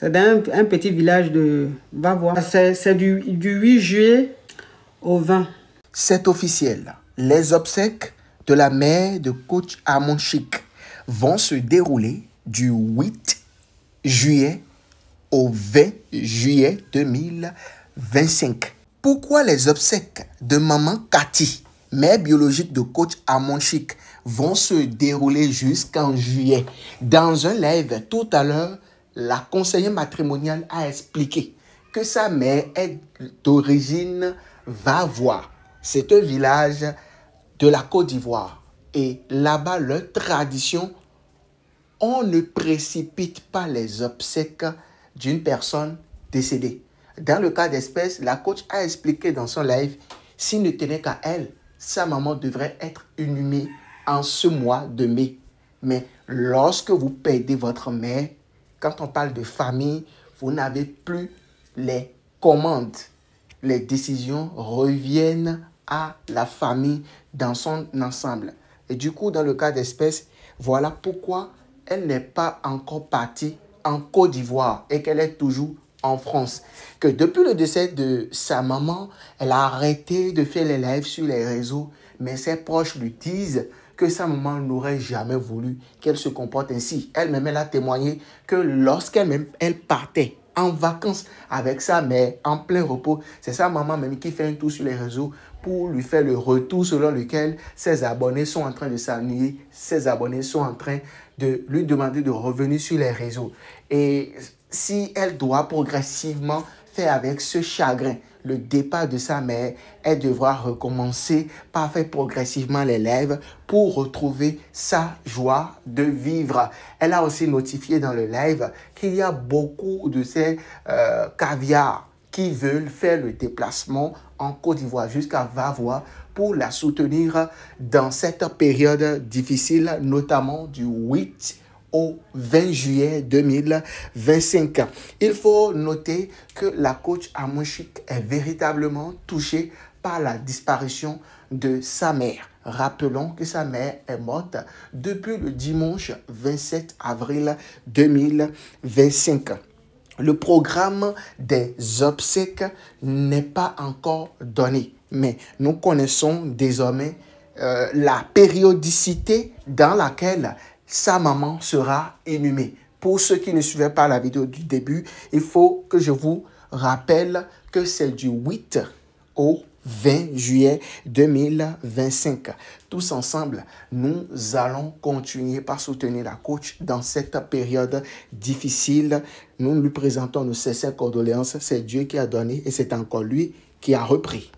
C'est dans un petit village de Vavois. C'est du 8 juillet au 20. C'est officiel. Les obsèques de la mère de coach Amon Chic vont se dérouler du 8 juillet au 20 juillet 2025. Pourquoi les obsèques de maman Cathy, mère biologique de coach Amon Chic, vont se dérouler jusqu'en juillet? Dans un live tout à l'heure, la conseillère matrimoniale a expliqué que sa mère est d'origine Vavois. C'est un village de la Côte d'Ivoire. Et là-bas, leur tradition, on ne précipite pas les obsèques d'une personne décédée. Dans le cas d'espèce, la coach a expliqué dans son live, s'il ne tenait qu'à elle, sa maman devrait être inhumée en ce mois de mai. Mais lorsque vous perdez votre mère, quand on parle de famille, vous n'avez plus les commandes. Les décisions reviennent à la famille dans son ensemble. Et du coup, dans le cas d'espèce, voilà pourquoi elle n'est pas encore partie en Côte d'Ivoire et qu'elle est toujours en France. Que depuis le décès de sa maman, elle a arrêté de faire les lives sur les réseaux, mais ses proches lui disent que sa maman n'aurait jamais voulu qu'elle se comporte ainsi. Elle-même, elle a témoigné que lorsqu'elle-même, elle partait en vacances avec sa mère, en plein repos, c'est sa maman même qui fait un tour sur les réseaux pour lui faire le retour selon lequel ses abonnés sont en train de s'ennuyer, ses abonnés sont en train de lui demander de revenir sur les réseaux. Et si elle doit progressivement faire avec ce chagrin le départ de sa mère, elle devra recommencer par faire progressivement les lives pour retrouver sa joie de vivre. Elle a aussi notifié dans le live qu'il y a beaucoup de ces caviars qui veulent faire le déplacement en Côte d'Ivoire jusqu'à Vavois pour la soutenir dans cette période difficile, notamment du 8 au 20 juillet 2025. Il faut noter que la coach Amon Chic est véritablement touchée par la disparition de sa mère. Rappelons que sa mère est morte depuis le dimanche 27 avril 2025. Le programme des obsèques n'est pas encore donné, mais nous connaissons désormais la périodicité dans laquelle sa maman sera inhumée. Pour ceux qui ne suivaient pas la vidéo du début, il faut que je vous rappelle que c'est du 8 au 20 juillet 2025. Tous ensemble, nous allons continuer par soutenir la coach dans cette période difficile. Nous lui présentons nos sincères condoléances. C'est Dieu qui a donné et c'est encore lui qui a repris.